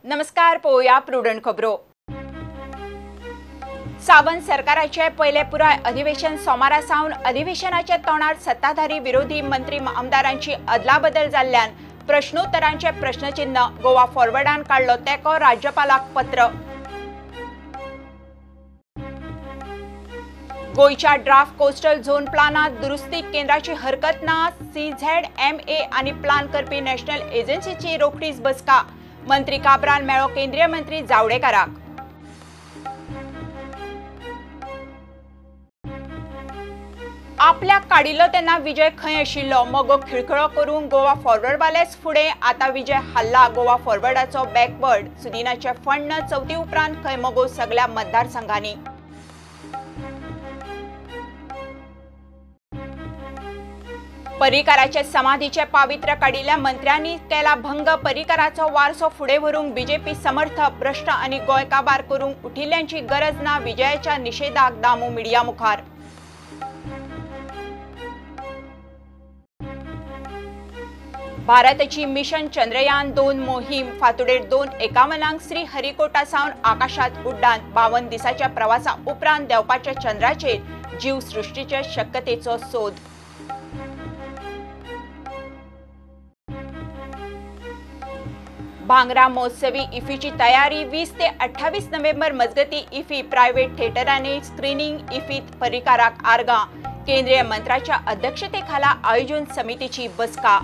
नमस्कार, पळोवया प्रुडंट खबरो। सावंत सरकाराचे पहिले पुराय अधिवेशन सोमारा सावन अधिवेशनाचे तोंडार सत्ताधारी विरोधी मंत्री आमदारांची अदलाबदल जाल्ल्यान प्रश्नोत्तरांचे प्रश्नचिन्ह गोवा फॉरवर्डान काढलो तेको राज्यपालाक पत्र। गोयच्या ड्राफ्ट कोस्टल झोन प्लानात दुरुस्ती केंद्राची हरकत ना। CZMA आणि प्लान करपी नॅशनल एजन्सीची रोखडीच बसका। मंत्री काब्राल मेळो केंद्रीय मंत्री जावडेकराक। आपल्याक काडिल्लो तेन्ना विजय खंय आशिल्लो मोगो खिळखिळो करून गोवा फॉरवर्ड वालेच फुडें आता विजय हल्ला गोवा फॉरवर्डाचो बॅकवर्ड सुदिनाचे फंड चवथी उपरांत खंय मोगो सगळ्या मतदारसंघांनी। पर्रीकाराचे समाधीचे पावित्र्य काडिल्ल्या मंत्र्यांनी केला भंग। पर्रीकाराचो वारसो फुडें व्हरूंक बीजेपी समर्थक भ्रष्ट आणि गोंय काबार करूंक उठिल्ल्यांची गरज ना। विजयाच्या निषेधाक दामू मिडिया मुखार। भारताची मिशन चंद्रयान 2 मोहीम फातुडेर 2:51 श्रीहरिकोटा सावन आकाशात उड्डाण। 52 दिसाच्या प्रवासा उपरांत देंवपाच्या चंद्राचेर जीव सृष्टीचे शक्यतेचो सोद। भांगरा महोत्सवी इफ्फीची तयारी 20 ते 28 नोव्हेंबर मजगती इफ्फी प्रायव्हेट थिएटरांनी स्क्रीनिंग। इफ्फीत पर्रीकाराक आर्गां। केंद्रीय मंत्र्याच्या अध्यक्षतेखाला आयोजन समितीची बसका।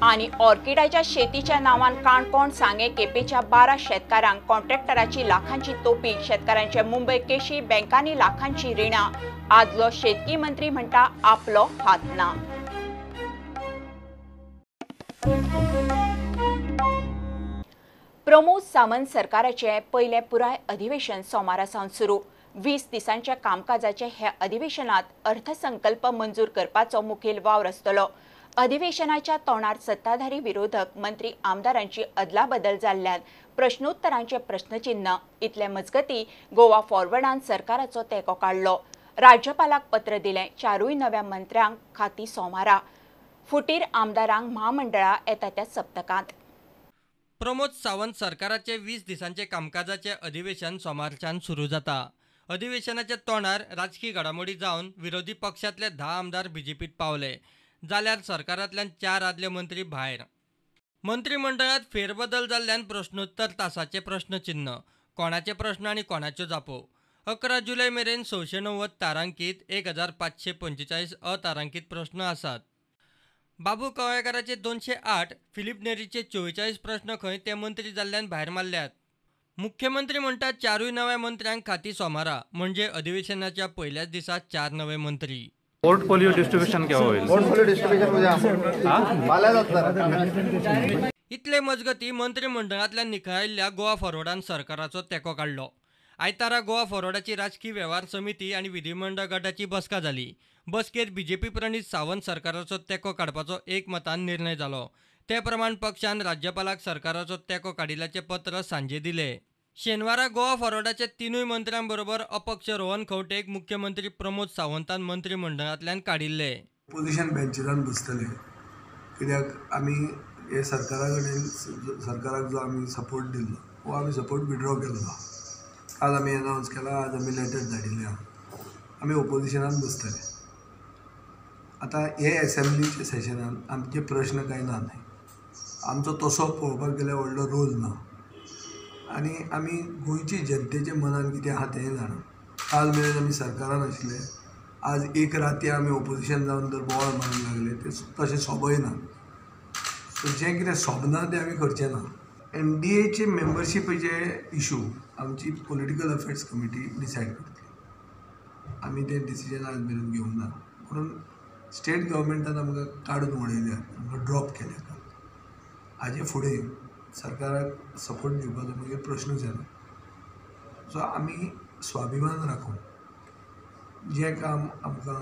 आणि ऑर्किडाच्या शेतीच्या नावान काणकोण सांगे केपेच्या 12 शेतकारांक कॉन्ट्रॅक्टराची लाखांची तोपी। शेतकारांचे मुंबय केशी बँकांनी लाखांची रिणां। आदलो शेतकी मंत्री म्हणटा आपलो हात ना। प्रमोद सावंत सरकाराचे पहिले पुराय अधिवेशन सोमारा सावन सुरू। 20 दिसांच्या कामकाजाचे हे अधिवेशनात अर्थसंकल्प मंजूर करपाचो मुखेल वावर आसतलो। अधिवेशनाच्या तोंडार सत्ताधारी विरोधक मंत्री आमदारांची अदलाबदल जाल्ल्यान प्रश्नोत्तरांचे प्रश्नचिन्ह। इतले मजगती गोवा फॉरवर्डान सरकाराचो तेंको काढलो। राज्यपालाक पत्र दिले। 4 नव्या मंत्र्यांक खाती सोमारा। फुटीर आमदारांक महामंडळा येता त्या सप्तकांत। प्रमोद सावंत सरकाराचे 20 दिसांचे कामकाजाचे अधिवेशन सोमारच्यान सुरू जाता। अधिवेशनाच्या तोंडार राजकीय घडामोडी जावन विरोधी पक्षांतले 10 आमदार बीजेपीत पावले जाल्यार सरकारांतल्यान 4 आदले मंत्री भायर। मंत्रिमंडळात फेरबदल जाल्ल्यान प्रश्नोत्तर तासाचे प्रश्नचिन्ह। कोणाचे प्रश्न आणि कोणाच्यो जापो। 11 जुलै मेरेन 690 तारांकीत 1545 अतारांकीत प्रश्न आसात। बाबू कवळेकाराचे 208, फिलीप नेरीचे 44 प्रश्न खंय ते मंत्री जाल्ल्यान भायर मारल्यात। मुख्यमंत्री म्हणटा 4 नव्या मंत्र्यांक खाती सोमारा म्हणजे अधिवेशनाच्या पहिल्याच दिसा 4 नवे मंत्री। पोर्टफोलियो डिस्ट्रीब्यूशन केव्हा होईल? पोर्टफोलियो डिस्ट्रीब्यूशन इतले मजगती मंत्रिमंडळांतल्यान निखळायल्ल्या गोवा फॉरवर्डान सरकाराचो तेंको काढलो। आयतारा गोवा फॉरवर्डाची राजकीय वेव्हार समिती आणि विधिमंडळ गटाची बसका जाली। बसकेत बीजेपी प्रणीत सावंत सरकाराचो तेंको काडपाचो एकमतान निर्णय जालो। ते प्रमाण पक्षान राज्यपालाक सरकाराचो तेंको काडिल्ल्याचे पत्र सांजे दिले। शेनवारा गोवा फॉरवर्डाचे 3 मंत्र्यांबरोबर अपक्ष रोहन खंवटेक मुख्यमंत्री प्रमोद सावंतान मंत्रिमंडळांतल्यान काडिल्ले। ऑपोजिशन बेंचीरान बसतले कित्याक आमी हे सरकाराक जो आमी सपोर्ट दिल्लो वो आमी सपोर्ट विड्रॉ केल्लो। काल आमी अनावन्स केला, आज आमी लेटर धाडिल्ले आमी ऑपोजिशनान बसतले। आतां हे असेंब्लीच्या सेशनान आमचे प्रश्न कांय ना न्हय। आमचो तसो पळोवपाक गेल्यार व्हडलो रोल ना आनी आमी गोंयची जनतेच्या मनान कितें आहा तें जाणा। काल मेरेन आमी सरकारान आशिल्ले, आज एक राती आमी ऑपोजिशन जावन जर बोवाळ मारूंक लागले ते तशें सोबयना। सो जें कितें सोबना तें आमी करचें ना। NDAचे मेंबरशिपीचे इशू आमची पॉलिटिकल अफेर्स कमिटी डिसायड करतली। आमी तें डिसिजन आज मेरेन घेवंक ना म्हणून स्टेट गव्हर्मेंटान आमकां काडून उडयल्या, आमकां ड्रॉप केल्या। हाजे फुडें सरकाराक सपोर्ट दिवपाचो मागीर प्रश्नूच येना। सो आमी स्वाभिमान राखून जें काम आमकां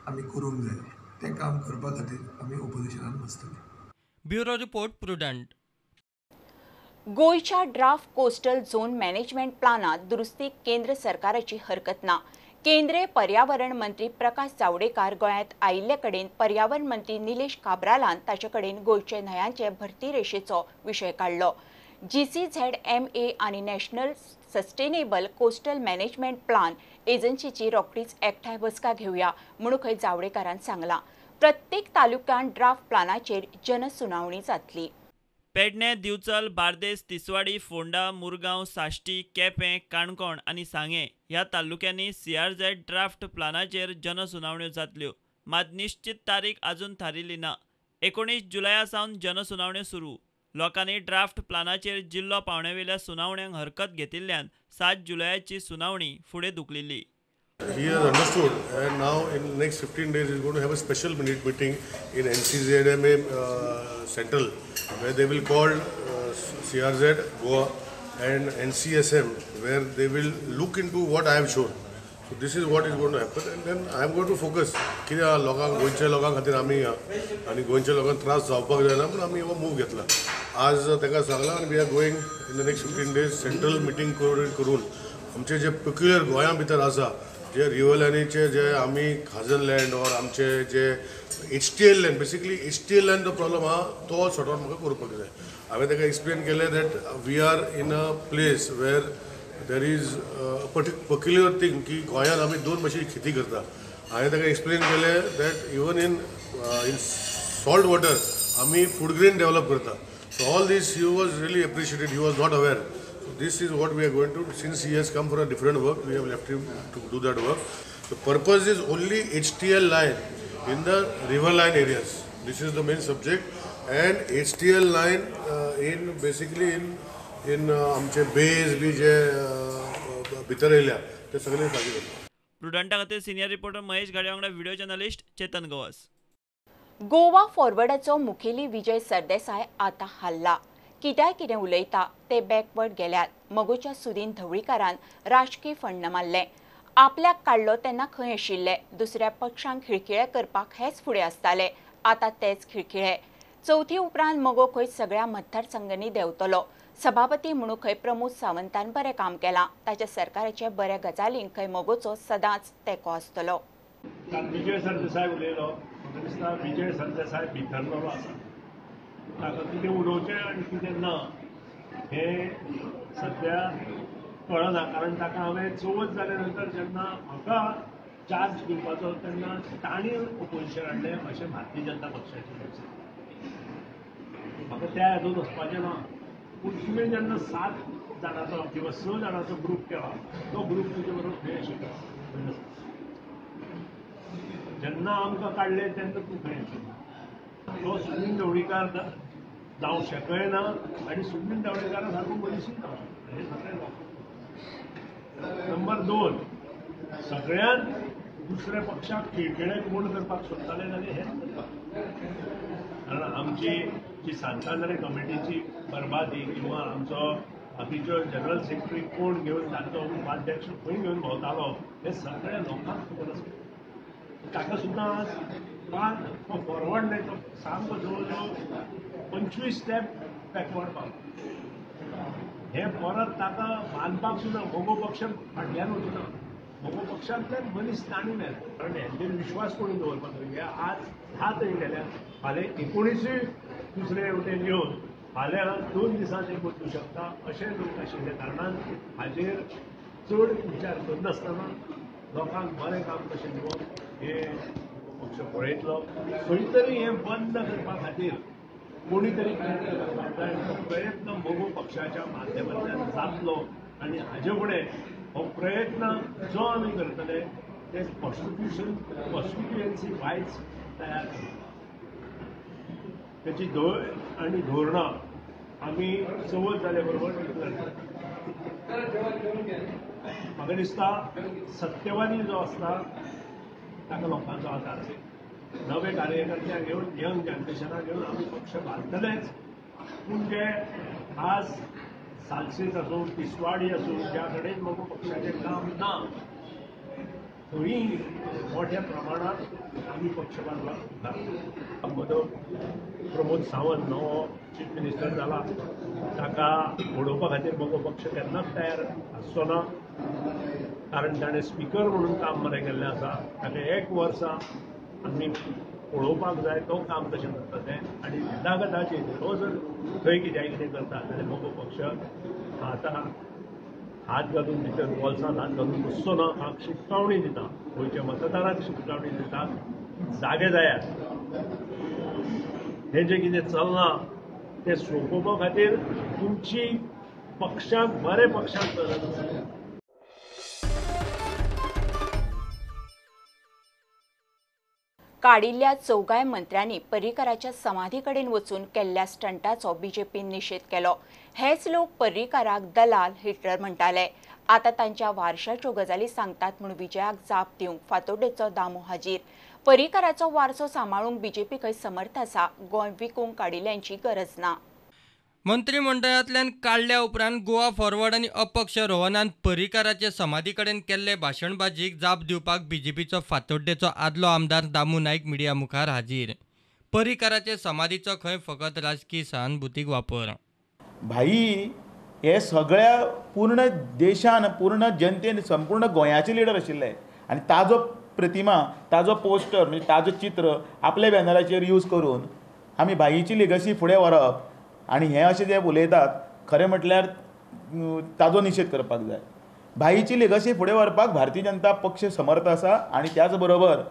आमी करूंक जाय तें काम करपा खातीर आमी ऑपोजिशनान बसतले। Bureau report Prudent. गोयच्या ड्राफ्ट कोस्टल झोन मॅनेजमेंट प्लानात दुरुस्तीक केंद्र सरकाराची हरकत ना। केंद्रीय पर्यावरण मंत्री प्रकाश जावडेकर गोंयांत आयिल्ले कडेन पर्यावरण मंत्री निलेश काब्रालान ताचे कडेन गोंयचे न्हंयांचे भरती रेशेचो विशय काडलो. GCZMA आनी national sustainable coastal management plan एजन्सीची रोखडीच एकठांय बसका घेवया म्हणून खंय जावडेकरान सांगलां. प्रत्येक तालुक्यांत ड्राफ्ट प्लानाचेर जनसुनावणी जातली. पेडणे, दिवचल, बार्देस, तिसवाडी, फोंडा, मुरगांव, साश्टी, केपें, काणकोण आनी सांगे ह्या तालुक्यांनी CRZ ड्राफ्ट प्लानाचेर जनसुनावण्यो जातल्यो. मात निश्चित तारीख आजून थारिल्ली ना. 19 जुलया सावन जनसुनावण्यो सुरू. लोकांनी ड्राफ्ट प्लानाचेर जिल्लो पावण्यावेल्या सुनावण्यांक हरकत घेतिल्ल्यान 7 जुलयाची सुनावणी फुडें धुकलिल्ली. He has understood, and now in the next 15 days he is going to have a special meeting in NCZMA Central, where they will call CRZ Goa and NCSM, where they will look into what I have shown. So this is what is going to happen, and then I am going to focus. कित्या लोकांक गोंयच्या लोकां खातीर आमी आनी गोंयच्या लोकांक त्रास जावपाक जायना म्हणून आमी हो मूव घेतला. आज ताका सांगलां आनी we are going in the next 15 days central meeting करून आमचे जे पेक्युलर गोंया भितर आसा जे रिव्हरलायनीचे जे आमी खाजन लँड ऑर आमचे जे HTL land basically HTL land जो प्रॉब्लम आहा तो सॉर्ट आउट म्हाका करपाक जाय. हांवें ताका एक्सप्लेन केलें that we are in a place where there is peculiar thing की गोंयांत आमी 2 भाशेची खेती करता. हांवें ताका एक्सप्लेन केलें that even in salt water आमी फूड ग्रेन डेवलप करता. So all these he was really appreciated. He was not aware. This is what we are going to, since he has come for a different work, we have left him to do that work. The purpose is only HTL line in the river line areas. This is the main subject, and HTL line in basically in आमचे beige B J भितर येयल्या ते सगळे सारके करता. प्रुडंटा खातीर senior reporter Mahesh गाडे वांगडा video journalist Chetan Gawas. Goa फॉरवर्डाचो मुखेली विजय सरदेसाय आतां हाल्ला. कितें उलयता ते बॅकवर्ड गेल्यात. मगोच्या सुदीन ढवळीकारान राजकीय फंड मारले. आपल्याक काडलो तेन्ना खंय आशिल्ले. दुसऱ्या पक्षांक खिळखिळे करपाक हेच फुडें आसताले. आतां तेच खिळखिळे. चवथी उपरांत मगो खंय सगळ्या मतदारसंघांनी देंवतलो. सभापती म्हणून खंय प्रमोद सावंतान बरें काम केलां. ताच्या सरकाराचे बऱ्या गजालींक खंय मगोचो सदांच तेंको आसतलो. विजय सरदेसाय उलयलो. म्हाका दिसता विजय सरदेसाय भितरलो आसा. ताका कितें उलोवचें आनी कितें ना हें सद्या कळना. कारण ताका हांवें चवथ जाल्या नंतर जेन्ना म्हाका चार्ज दिवपाचो तेन्ना तांणी अपोजिशन हाडलें अशें भारतीय जनता पक्षाचें लक्ष. म्हाका त्या हातूंत वचपाचें ना. पूण तुवें जेन्ना 7 जाणांचो किंवा 6 जाणांचो ग्रूप केला तो ग्रूप तुजे बरोबर खंय आशिल्लो. जेन्ना आमकां काडलें तेन्ना तूं खंय आशिल्लो. तो सुनील ढवळीकार जावंक शकयना आनी सुनील ढवळीकारा सारको मनीसूच ना. हें सगळें नंबर 2 सगळ्यांत दुसऱ्या पक्षाक खिळखिळे कोण करपाक सोदताले जाल्यार हेच करपाक. कारण आमची जी सांतांद्रे कमिटीची बरबादी किंवा आमचो बाकीच्यो जनरल सेक्रेटरी कोण घेवन तांचो उपाध्यक्ष खंय घेवन भोंवतालो हें सगळ्या लोकांक खबर आसता. ताका सुद्दां आज फॉरवर्ड नाही तो सामको जवळ जवळ 25 स्टेप बॅकवर्ड पावलो. हे परत ताका बांदपाक सुद्दां मोगो पक्ष फाटल्यान वचूना. मोगो पक्षांतले मनीस ताणून येता. कारण हेंचेर विश्वास कोणी दवरपाक जाय. आज 10 थंय गेल्या फाल्यां 19 दुसरे वटेन येवन फाल्यां 2 दिसांत एक वचूं शकता अशें लोक आशिल्ल्या कारणान हाजेर चड विचार करनासतना लोकांक बरें काम कशें दिवप हे पक्ष पळयतलो. खंय तरी हें बंद करपा खातीर कोणी तरी प्रयत्न करपाक जाय. तो प्रयत्न मोगो पक्षाच्या माध्यमांतल्यान जातलो आनी हाजे फुडें हो प्रयत्न जो आमी करतले ते कॉन्स्टिट्युएन्सी वायज तयार करतले. त्याची आनी धोरणां आमी चवथ जाल्या बरोबर करतले. म्हाका दिसता सत्यवादी जो आसता ताका लोकांचो आदार आसा. नवे कार्यकर्त्यांक घेवन यंग जनरेशनाक घेवन आमी पक्ष घालतलेच. पूण जे आज सालसेत आसूं तिसवाडी आसूं ज्या कडेन म्हाका पक्षाचें काम ना थंय मोठ्या प्रमाणात आमी पक्ष बांदला. मदो प्रमोद सावंत नवो चीफ मिनिस्टर जाला. ताका घडोवपा खातीर म्हाका पक्ष केन्नाच तयार आसचो ना. कारण ताणें स्पीकर म्हणून काम बरें केल्लें आसा. ताका 1 वर्स आमी पळोवपाक जाय तो काम कशें करता तें. आनी येदागदाचेर तो जर खंय कितें करता जाल्यार मोगो पक्ष हात घालून भितर बोल्सांत हात घालून बसचो ना. हांव शिटकावणी दिता, गोंयच्या मतदारांक शिटकावणी दिता, जागे जायात. हें जें कितें चलना तें सोंपोवपा खातीर तुमची पक्षाक बरे पक्षाक गरज आसा. काडिल्ल्या चौगाय मंत्र्यांनी पर्रीकाराच्या समाधी कडेन वचून केल्ल्या स्टंटाचो बीजेपीन निशेध केलो. हेच लोक पर्रीकाराक दलाल, हिटलर म्हणटाले. आता तांच्या वारशाच्यो गजाली सांगतात म्हूण विजयाक जाप दिवंक फातोड्डेचो दामू हाजीर. पर्रीकाराचो वारसो सांबाळूंक बीजेपी खंय समर्थ आसा. गोंय विकूंक काडिल्ल्यांची गरज ना. मंत्रिमंडळांतल्यान काडल्या उपरांत गोवा फॉरवर्ड आनी अपक्ष रोहनान पर्रीकाराचे समाधी कडेन केल्ले भाशणबाजीक जाप दिवपाक बीजेपीचो फातोड्डेचो आदलो आमदार दामू नाईक मिडिया मुखार हाजीर. पर्रीकाराचे समाधीचो खंय फकत राजकीय सहानुभुतीक वापर. भाई हे सगळ्या पूर्ण देशान, पूर्ण जनतेन, संपूर्ण गोंयाचे लिडर आशिल्ले आनी ताजो प्रतिमा, ताजो पोस्टर म्हणजे ताजो चित्र आपल्या बॅनराचेर यूज करून आमी भाईची लिगसी फुडें व्हरप आनी हे अशें जे उलयतात खरें म्हटल्यार ताजो निशेध करपाक जाय. भाईची लिगसी फुडें व्हरपाक भारतीय जनता पक्ष समर्थ आसा आनी त्याच बरोबर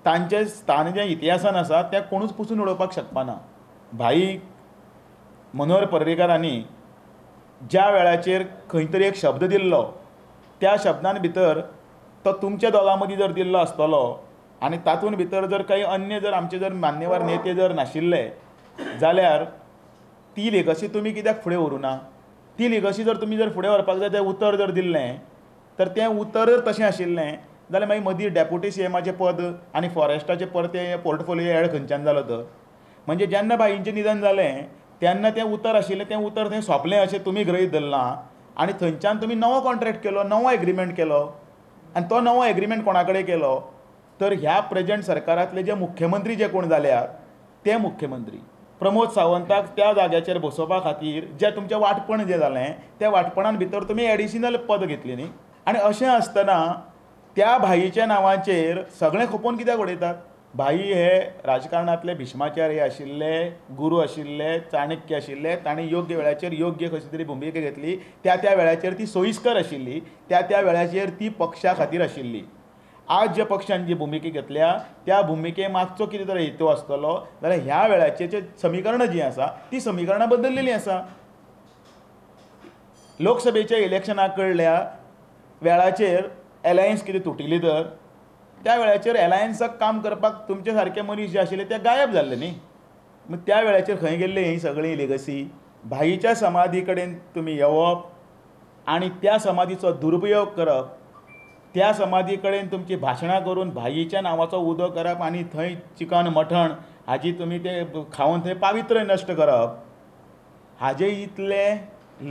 तांचें स्थान जें इतिहासान आसा तें कोणूच पुसून उडोवपाक शकपाना. भाई मनोहर पर्रीकारांनी ज्या वेळाचेर खंय तरी एक शब्द दिल्लो त्या शब्दान भितर तो तुमच्या दोगां मदीं जर दिल्लो आसतलो आनी तातूंत भितर जर काही अन्य जर आमचे जर मान्यवर नेते जर नाशिल्ले जाल्यार ती लिगसी तुमी कित्याक फुडें व्हरूना. ती लिगसी जर तुमी जर फुडें व्हरपाक जाय तें उतर जर दिल्लें तर तें उतर तशें आशिल्लें जाल्यार मागीर मदीं डेप्युटी सीएमाचें पद आनी फॉरेस्टाचें परतें पोर्टफोलियो एड खंयच्यान जालो तर. म्हणजे जेन्ना भाईंचें निधन जालें तेन्ना तें उतर आशिल्लें तें उतर थंय सोंपलें अशें तुमी गृहीत धरलां आनी थंयच्यान तुमी नवो कॉन्ट्रॅक्ट केलो, नवो एग्रीमेंट केलो आनी तो नवो एग्रीमेंट कोणा कडेन केलो तर ह्या प्रेझेंट सरकारांतले जे मुख्यमंत्री जे कोण जाल्यात ते मुख्यमंत्री प्रमोद सावंताक त्या जाग्याचेर बसोवपा खातीर जें तुमचें वांटपण जें जालें त्या वांटपणान भितर तुमी एडिशनल पद घेतली न्ही. आनी अशें आसतना त्या भाईच्या नांवाचेर सगळें खपोवन कित्याक उडयतात. भाई हे राजकारणांतले भिष्माचार्य आशिल्ले, गुरू आशिल्ले, चाणक्य आशिल्ले. तांणी योग्य वेळाचेर योग्य कशी तरी भुमिका घेतली. त्या वेळाचेर ती सोयीस्कर आशिल्ली, त्या वेळाचेर ती पक्षा खातीर आशिल्ली. आज ज्या पक्षान जी भुमिका घेतल्या त्या भुमिके मागचो कितें तरी हेतू आसतलो जाल्यार ह्या वेळाचेर समीकरणां जीं आसा ती समीकरणां बदललेलीं आसा. लोकसभेच्या इलेक्शनाक कळल्या वेळाचेर एलायन्स कितें तुटिली तर त्या वेळाचेर एलायन्साक काम करपाक तुमचे सारके मनीस जे आशिल्ले ते गायब जाल्ले न्ही. मग त्या वेळाचेर खंय गेल्ली ही सगळी लिगसी. भाईच्या समाधी कडेन तुमी येवप आनी त्या समाधीचो दुरुपयोग करप, त्या समाधी कडेन तुमची भाशणां करून भाईच्या नांवाचो उदो करप आनी थंय चिकन मटण हाजी तुमी ते खावन थंय पावित्र्य नश्ट करप, हाजे इतले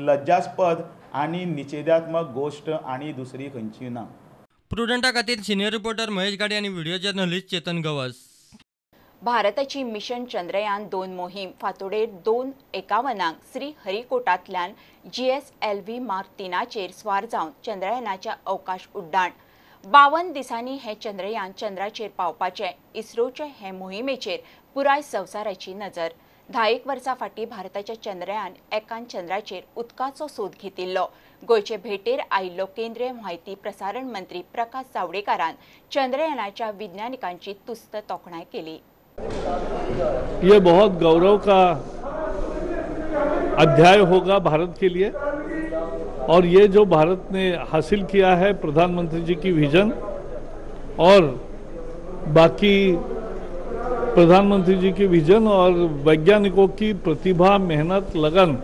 लज्जास्पद आनी निषेधात्मक गोष्ट आनी दुसरी खंयची ना. प्रुडंटा खातीर सिनियर रिपोर्टर महेश गाडे आनी व्हिडिओ जर्नलिस्ट चेतन गवस. भारताची मिशन चंद्रयान 2 मोहीम फातोडेर 2:51 श्रीहरिकोटांतल्यान GSLV मार्क 3चेर स्वार जावन चंद्रयानाच्या अवकाश उड्डाण. 52 दिसांनी हे चंद्रयान चंद्राचेर पावपाचे. इस्रोचे हे मोहिमेचेर पुराय संवसाराची नजर. 10 वर्सां फाटीं भारताच्या चंद्रयान 1 चंद्राचेर उदकाचो सोद घेतिल्लो. गोयचे भेटेर आयिल्लो केंद्रीय म्हायती प्रसारण मंत्री प्रकाश जावडेकरान चंद्रयानाच्या विज्ञानिकांची तुस्त तोखणाय केली. ये बहुत गौरव का अध्याय होगा भारत के लिए और ये जो भारत ने हासिल किया है प्रधानमंत्री जी की विजन और बाकी प्रधानमंत्री जी की विजन और वैज्ञानिकों की प्रतिभा, मेहनत, लगन,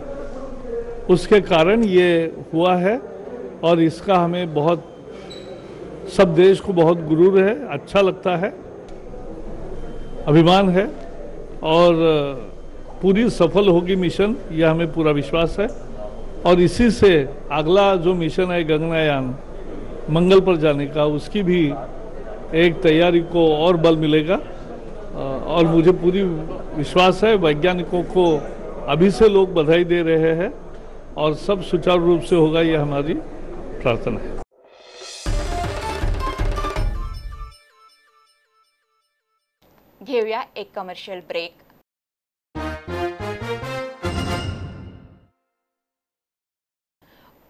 उसके कारण ये हुआ है और इसका हमें बहुत सब देश को बहुत गुरूर है, अच्छा लगता है, अभिमान है और पूरी सफल होगी मिशन, यह हमें पूरा विश्वास है. और इसी से अगला जो मिशन है गगनयान मंगल पर जाने का, उसकी भी एक तैयारी को और बल मिलेगा और मुझे पूरी विश्वास है वैज्ञानिकों को अभी से लोग बधाई दे रहे हैं और सब सुचारू रूप से होगा, ये हमारी प्रार्थना है. घेऊया एक कमर्शियल ब्रेक.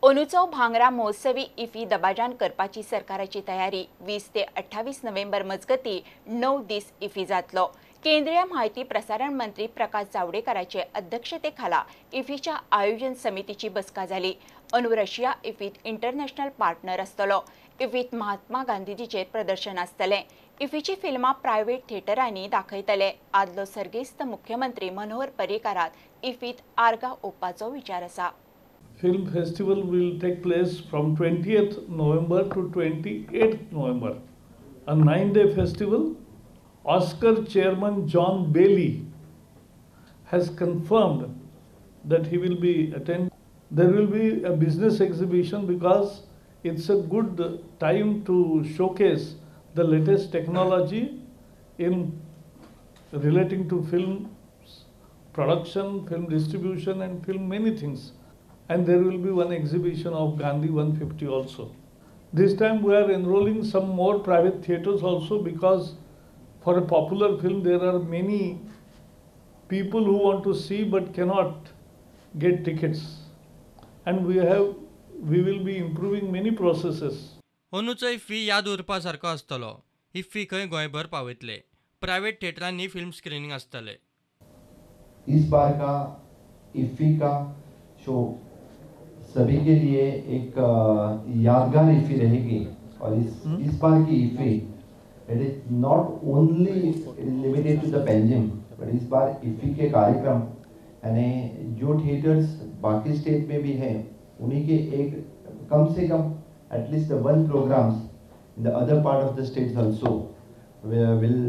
अंदूचो भांगरा महोत्सवी इफ्फी दबाजान करपाची सरकाराची तयारी 20 ते 28 नोव्हेंबर मजगती 9 दीस इफ्फी जातलो. केंद्रीय माहिती प्रसारण मंत्री प्रकाश जावडेकराचे अध्यक्षतेखाला इफ्फीच्या आयोजन समितीची बसका जाली. अंदू रशिया इफ्फीत इंटरनॅशनल पार्टनर आसतलो. इफ्फीत महात्मा गांधीजीचेर प्रदर्शन आसतले. इफ्फीची फिल्मां प्रायव्हेट थिएटरांनी दाखयतले. आदलो सर्गेस्त मुख्यमंत्री मनोहर पर्रीकाराक इफ्फीत आर्गां ओंपपाचो विचार आसा. Film festival will take place from 20th November to 28th November. A 9-day festival. Oscar chairman John Bailey has confirmed that he will be attending. There will be a business exhibition because it's a good time to showcase the latest technology in relating to film production, film distribution and film many things. And there will be one exhibition of Gandhi 150 also. This time we are enrolling some more private theatres also because for a popular film there are many people who want to see but cannot get tickets. And we will be improving many processes. अंदूचो IFFI याद उरपा सारको आसतलो. IFFI खंय गोंयभर पावयतले. Private थिएटरांनी film screening आसतले. इस बार का इफ्फी का शो सभी के लिए एक यादगार इफ्फी रहेगी. और इस बार की IFFI it is not only limited to the Panjim but इस बार इफ्फी के कार्यक्रम यानी जो थिएटर्स बाकी स्टेट में भी हैं उन्हीं के एक कम से कम at least one programs in the other part of the states also will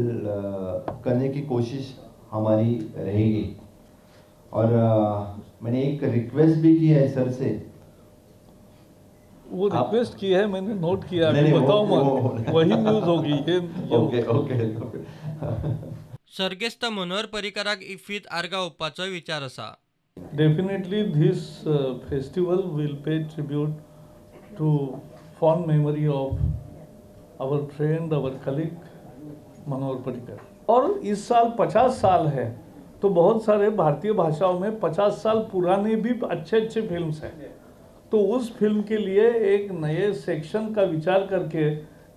करने की कोशिश हमारी रहेगी. और मैंने एक रिक्वेस्ट भी की है सर से. वो रिक्वेस्ट की है, मैंने नोट किया. बताऊं मैं वही न्यूज़ होगी ये. ओके. सर्गेस्त मनोहर पर्रीकाराक इफ्फीत आर्गां ओंपपाचो विचार आसा. Definitely this festival will pay tribute to fond memory of our friend, our colleague Manohar Parrikar. और इस साल 50 साल है तो बहुत सारे भारतीय भाषाओं में 50 साल पुराने भी अच्छे फिल्म्स हैं. तो उस फिल्म के लिए एक नए सेक्शन का विचार करके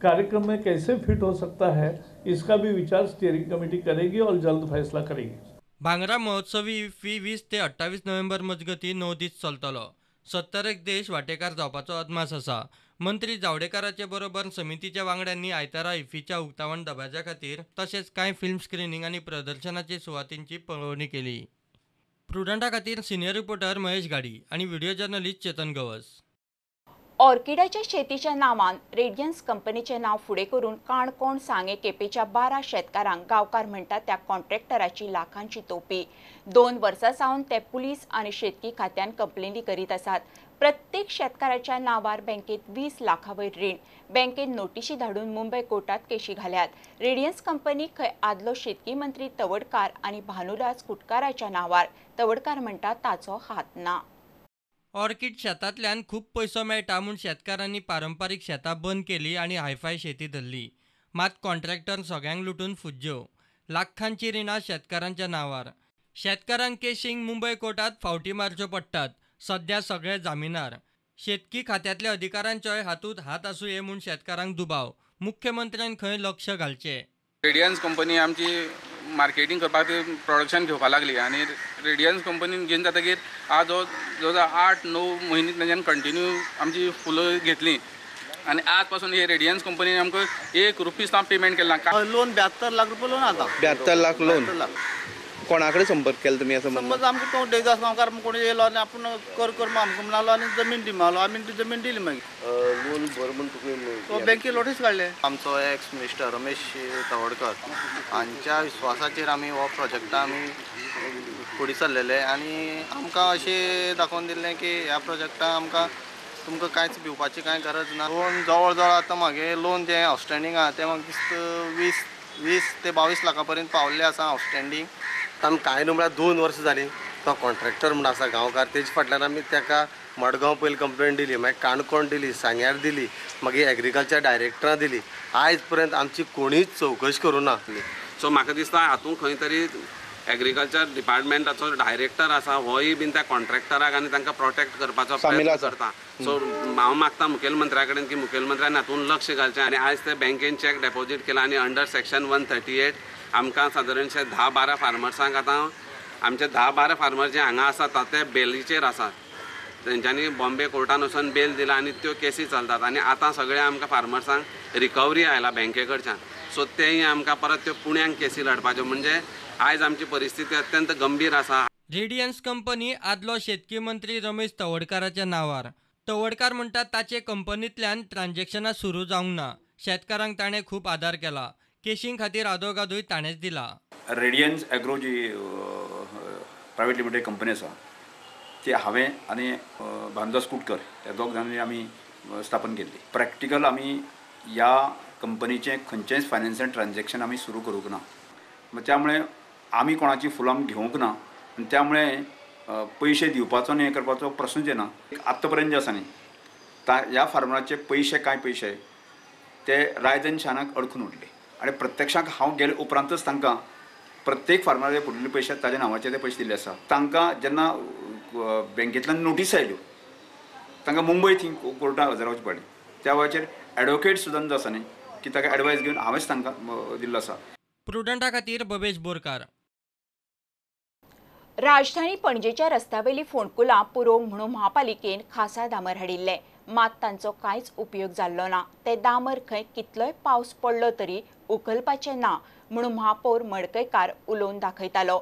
कार्यक्रम में कैसे फिट हो सकता है इसका भी विचार स्टीयरिंग कमेटी करेगी और जल्द फैसला करेगी. भांगरा महोत्सवी इफ्फी 20 ते 28 नोव्हेंबर मजगती 9 दीस चलतलो. 70 देश वांटेकार जावपाचो अदमास आसा. मंत्री जावडेकराचे बरोबर समितीच्या वांगड्यांनी आयतारा इफ्फीच्या उक्तावण दबाज्या खातीर तशेंच कांय फिल्म स्क्रीनिंग आनी प्रदर्शनाची सुवातींची पळोवणी केली. प्रुडंटा खातीर सिनियर रिपोर्टर महेश गाडी आनी व्हिडिओ जर्नलिस्ट चेतन गवस. ऑर्किडाच्या शेतीच्या नावान रेडियन्स कंपनीचे नाव फुडें करून काणकोण सांगे केपेच्या 12 शेतकारांक गांवकार म्हणटात त्या कॉन्ट्रॅक्टराची लाखांची तोपी. 2 वर्सां सावन ते पुलीस आनी शेतकी खात्यान कंप्लेनी करीत आसात. प्रत्येक शेतकाराच्या नावार बँकेत 20 लाखां वयर रीण. बँकेन नोटीशी धाडून मुंबय कोर्टात केशी घाल्यात. रेडियन्स कंपनी खंय आदलो शेतकी मंत्री तवडकार आनी भानुदास कुटकाराच्या नावार. तवडकार म्हणटा ताचो हात ना. ऑर्किड शेतांतल्यान खूब पयसो मेळटा म्हूण शेतकारांनी पारंपारीक शेतां बंद केली आनी हायफाय शेती धरली. मात कॉन्ट्रॅक्टर सगळ्यांक लुटून फुज्ज्यो. लाखांची रिणां शेतकारांच्या नावार. शेतकारांक केशींक मुंबय कोर्टात फावटी मारच्यो पडटात. सध्या सगळे जामिनार. शेतकी खात्यातल्या अधिकाऱ्यांचोय हातूंत हात आसूं ये म्हूण शेतकारांक दुबाव. मुख्यमंत्र्यान खंय लक्ष घालचें. रेडियन्स कंपनी आमची मार्केटिंग करपाक प्रोडक्शन घेवपाक लागली आनी रेडियन्स कंपनीन घेवन जातकीर आज जो 8-9 म्हयने तेंच्यान कंटिन्यू आमची फुलां घेतली आनी आज पासून हे रेडियन्स कंपनीन आमकां 1 रुपीस पेमेंट केला. लोन 72 लाख रुपये लोन आता. 72 लाख लोन. कोणाकडे संपर्क केला तुम्ही? असं समज आमकां तो डेजास गांवकार कोणी येयलो आनी आपूण कर आमकां म्हणलो आनी जमीन दी मागलो. आमी ती जमीन दिली मागीर. लोन भर म्हूण तुका तो बँके नोटीस काडले. आमचो एक्स मिस्टर रमेश तवडकर हांच्या विश्वासाचेर आमी हो प्रोजेक्टा आमी फुडें सरलेले आनी आमकां अशें दाखोवन दिल्लें की ह्या प्रोजेक्टाक आमकां तुमकां कांयच भिवपाची कांय गरज ना. लोन जवळ जवळ आतां म्हागे लोन जें आउटस्टँडींग आहा तें म्हाका दिसता 20 ते 22 लाखां पर्यंत पावल्लें आसा आउटस्टँडींग. आमी कांय न्हू म्हळ्यार 2 वर्सां जालीं. तो कॉन्ट्रॅक्टर म्हण आसा गांवकार तेजे फाटल्यान आमी ताका मडगांव पयलीं कंप्लेन दिली, मागीर काणकोण दिली, सांग्यार दिली, मागीर एग्रीकल्चर डायरेक्टरां दिली. आयज पर्यंत आमची कोणीच चवकशी करूं ना. सो म्हाका दिसता हातूंत खंय तरी एग्रीकल्चर डिपार्टमेंटाचो डायरेक्टर आसा होय बीन त्या कॉन्ट्रॅक्टराक आनी तांकां प्रोटेक्ट करपाचो प्रयत्न करता. सो हांव मागता मुखेलमंत्र्या कडेन की मुखेलमंत्र्यान हातूंत लक्ष घालचें आनी आयज ते बँकेन चॅक डेपॉझीट केला आनी अंडर सेक्शन 138 आमकां सादारणशे 10-12 फार्मर्सांक आतां आमचे 10-12 फार्मर जे हांगा आसात ते बेलीचेर आसात. तेंच्यांनी बॉम्बे कोर्टान वचून बेल दिला आनी त्यो केसी चलतात आनी आतां सगळ्या आमकां फार्मर्सांक रिकवरी आयला बँके कडच्यान. सो तेय आमकां परत त्यो पुण्याक केसी लडपाच्यो म्हणजे आयज आमची परिस्थिती अत्यंत गंभीर आसा. रेडियन्स कंपनी आदलो शेतकी मंत्री रमेश तवडकाराच्या नांवार. तवडकार म्हणटात ताचे कंपनींतल्यान ट्रान्झॅक्शनां सुरू जावंक ना. शेतकारांक ताणें खूब आदार केला. केशीं खातीर आदोगादूय ताणेंच दिला. रेडियन्स एग्रो जी प्रायवेट लिमिटेड कंपनी आसा ती हांवें आनी भानुदास कुटकर ह्या दोग जाणांनी आमी स्थापन केल्ली. प्रॅक्टिकल आमी ह्या कंपनीचें खंयचेंच फायनान्शियल ट्रान्झॅक्शन आमी सुरू करूंक ना. त्यामुळे आमी कोणाची फुलां घेवंक ना आनी त्यामुळे पयशे दिवपाचो आनी हें करपाचो प्रश्नच येना. आत्ता पर्यंत जे आसा न्ही ह्या फार्मराचे पयशे कांय पयशे ते रायज आनी शानाक अडकून उरले आनी प्रत्यक्षाक हांव गेले उपरांतच तांकां प्रत्येक फार्मराचे फुडले पयशे ताजे नांवाचे ते पयशे दिल्ले आसा. तांकां जेन्ना बँकेंतल्यान नोटीस आयल्यो तांकां मुंबय थंय कोर्टाक हजर रावचें पडलें. त्या वेळाचेर एडवोकेट सुद्दां जो आसा न्ही की ताका एडवायस घेवन हांवेंच तांकां दिल्लो आसा. प्रुडंटा खातीर बबेश बोरकार. राजधानी पणजेच्या रस्त्यावेली फोंडकुलां पुरोवंक म्हणून महापालिकेन खासा दामर हाडिल्ले. मात तांचो कांयच उपयोग जाल्लो ना. ते दामर खंय कितलोय पावस पडलो तरी उखलपाचें ना म्हणून महापौर मडकयकार उलोवन दाखयतालो.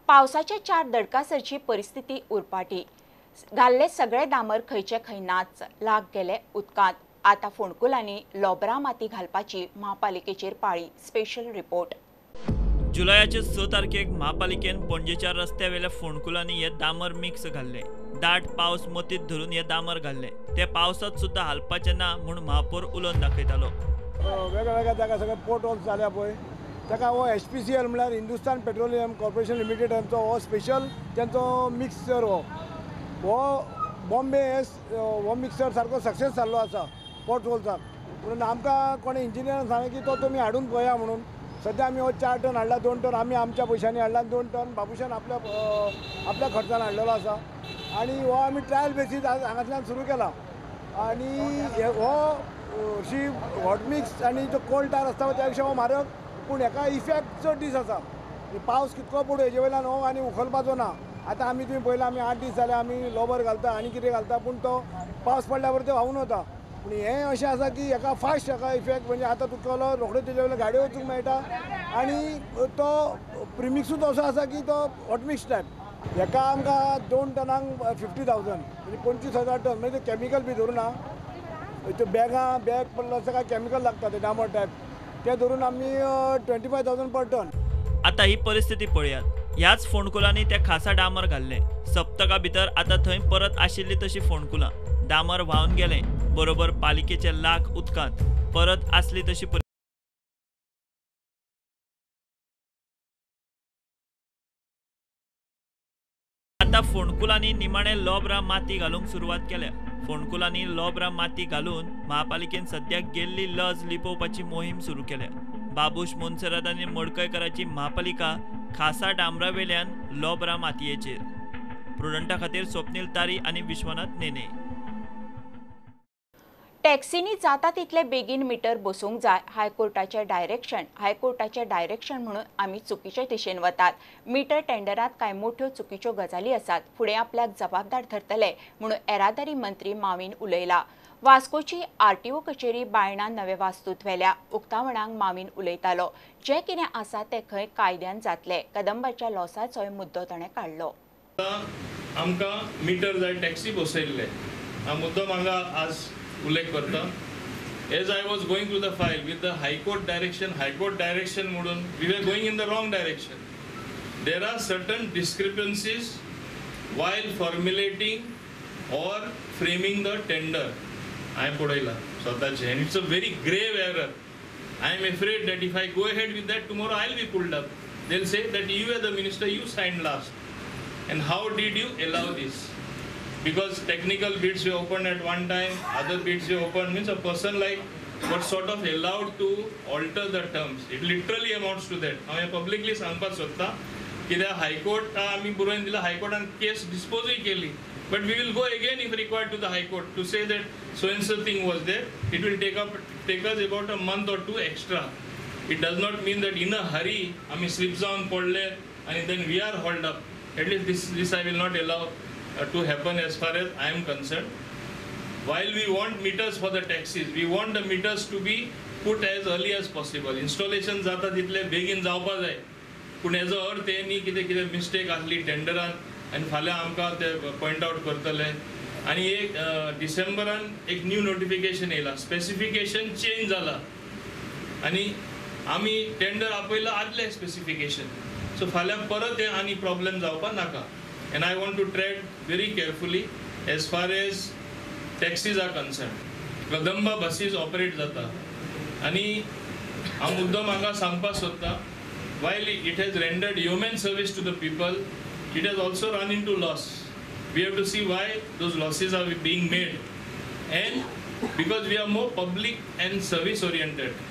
पावसाच्या 4 दडकासरची परिस्थिती उरपाटी. घाल्ले सगळे दामर खंयचे खंय नाच लाग गेले उदकांत. आता फोंडकुलांनी लोबरा माती घालपाची महापालिकेचेर पाळी. Special report. जुलयाचे 6 तारखेक महापालिकेन पणजेच्या रस्त्यावेल्या फोंडकुलांनी हे दामर मिक्स घाल्ले. दाट पावस मतीत धरून हे दामर घाल्ले. ते पावसात सुद्धा हालपाचे ना म्हणून महापौर उलोवन दाखयतालो. वेगवेगळ्या जाग्यार सगळे पोर्ट होल्स जाल्या पळय ताका हो HPCL म्हळ्यार हिंदुस्तान पेट्रोलियम कॉर्पोरेशन लिमिटेडांचो हो स्पेशल तेंचो मिक्सर हो बॉम्बे हो मिक्सर सारको सक्सेस जाल्लो आसा पोर्ट होल्साक. म्हणून आमकां कोणी इंजिनियरान सांगलें की तो तुमी हाडून पळया म्हणून. सद्या आमी हो 4 टन हाडला, 2 टन आमी आमच्या पयशांनी हाडला, 2 टन बाबुशान आपल्या खर्चान हाडलेलो आसा आनी हो आमी ट्रायल बेसीस हांगातल्यान सुरू केला. आनी हो अशी हॉट मिक्स आनी जो कोल्ड टायर आसता त्या पेक्षा हो म्हारग पूण हेका इफेक्ट चड दीस आसा. पावस कितको पडू हेजे वयल्यान हो आनी उखलपाचो ना. आतां आमी तुवें पळयलां आमी 8 दीस जाले आमी लोबर घालता आनी कितें घालता पूण तो पावस पडल्या बरोबर तो व्हांवन वता. पूण हें अशें आसा की हेका फास्ट हेका इफेक्ट म्हणजे आतां तुका रोखडे तेजे वयल्यान गाडयो वचूंक मेळटा आनी तो प्रिमिक्सूच असो आसा की तो हॉट मिक्स टायप. हेका आमकां 2 टनांक 50,000 म्हणजे 25,000 टन म्हणजे कॅमिकल बी धरून ना. त्यो बॅग पडलो आसा काय कॅमिकल लागता ते डामर टायप ते धरून आमी 25,000 पर टन. आता ही परिस्थिती पळयात. ह्याच फोंडकुलांनी ते खासा डामर घाल्ले. सप्तका भितर आता थंय परत आशिल्ली तशी फोंडकुलां डामर व्हांवन गेले. बरोबर पालिकेचे लाख उदकांत परत आसली तशी आता फोंडकुलांनी निमाणे लोबरा माती घालूंक सुरवात केल्या. फोंडकुलांनी लोबरा माती घालून महापालिकेन सद्याक गेल्ली लज लिपोवपाची मोहीम सुरू केल्या. बाबूश मोन्सेरात आनी मडकयकाराची महापालिका खासा डांबरा वेल्यान लोबरा मातयेचेर. प्रुडंटा खातीर स्वप्नील तारी आनी विश्वनाथ नेने. टॅक्सीनी जाता तितले बेगीन मिटर बसोवंक जाय. हायकोर्टाचे डायरेक्शन म्हणून आमी चुकीच्या दिशेन वतात. मिटर टेंडरात कांय मोठ्यो चुकीच्यो गजाली आसात. फुडें आपल्याक जबाबदार धरतले म्हणून येरादारी मंत्री माविन उलयला. वास्कोची RTO कचेरी बायणान नवे वास्तूंत व्हेल्या. उक्तावणाक माविन उलयतालो. जे कितें आसा तें खंय कायद्यान जातले. कदंबाच्या लॉसाचोय मुद्दो ताणें काडलो. आमकां मिटर जाय टॅक्सी बसयल्ले हा मुद्दो म्हाका आज उल्लेख करता. As I was going to the file with the high court direction म्हणून we were going in the wrong direction. There are certain discrepancies while formulating or framing the tender. हांवें पळयला स्वताचे and it's a very grave error. I am afraid that if I go ahead with that tomorrow I will be pulled up. They will say that you are the minister, you signed last and how did you allow this? Because technical bids were opened at one time, other bids were opened. Means a person like were sort of allowed to alter the terms. It literally amounts to that. हांवें publicly सांगपाक सोदता कित्याक high court आमी बरोवन दिला, हायकोर्टान केस डिस्पोजूय केली. But we will go again if required to the High Court to say that so and so thing was there. It will take us about a month or two extra. It does not mean that in a hurry आमी slip down पडले and then we are hauled up. At least this I will not allow to happen as far as I am concerned. While we want meters for the taxis, we want the meters to be put as early as possible. Installation जाता तितले बेगीन जावपा जाय. पूण हेजो अर्थ हे न्ही कितें मिस्टेक आसली टेंडरान आनी फाल्यां आमकां ते पॉयंट आउट करतले. आनी एक डिसेंबरान एक न्यू नोटिफिकेशन येयला, स्पेसिफिकेशन चेंज जाला आनी आमी टेंडर आपयला आदले स्पेसिफिकेशन. सो फाल्यां परत हे आनी प्रॉब्लेम जावपा नाका. And I want to tread very carefully as far as taxis are concern. Kadamba buses operate जाता आनी हांव मुद्दम हांगा सांगपाक सोदतां, while it has rendered human service to the people, it has also run into loss. We have to see why those losses are being made, and because we are more public and service oriented,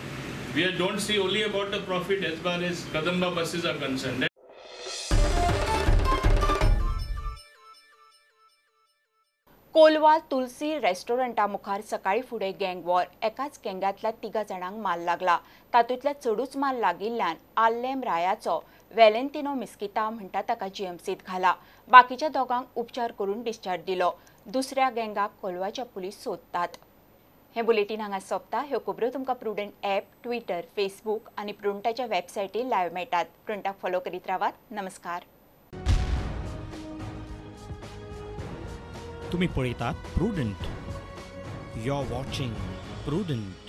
we don't see only about the profit as far as Kadamba buses are concerned. Kolwa तुलसी रेस्टॉरंटा मुखार सकाळी फुडें गँग war. एकाच गँगांतल्या 3 जाणांक मार लागला. तातूंतले चडूच मार लागिल्ल्यान आल्लेम रायाचो वेलेंतिनो मिस्किता म्हणटा ताका जीएमसीत घाला. बाकीच्या दोगांक उपचार करून डिस्चार्ज दिलो. दुसऱ्या गँगाक कोलवाच्या पुलीस सोदतात. हे बुलेटिन हांगा सोंपता. ह्यो खबरो तुमकां प्रुडंट ॲप, ट्विटर, फेसबूक आनी प्रुडंटाच्या वेबसायटीर लायव्ह मेळटात. प्रुडंटाक फॉलो करीत रावात. नमस्कार. तुम्ही पळयतात Prudent. You are watching prudent.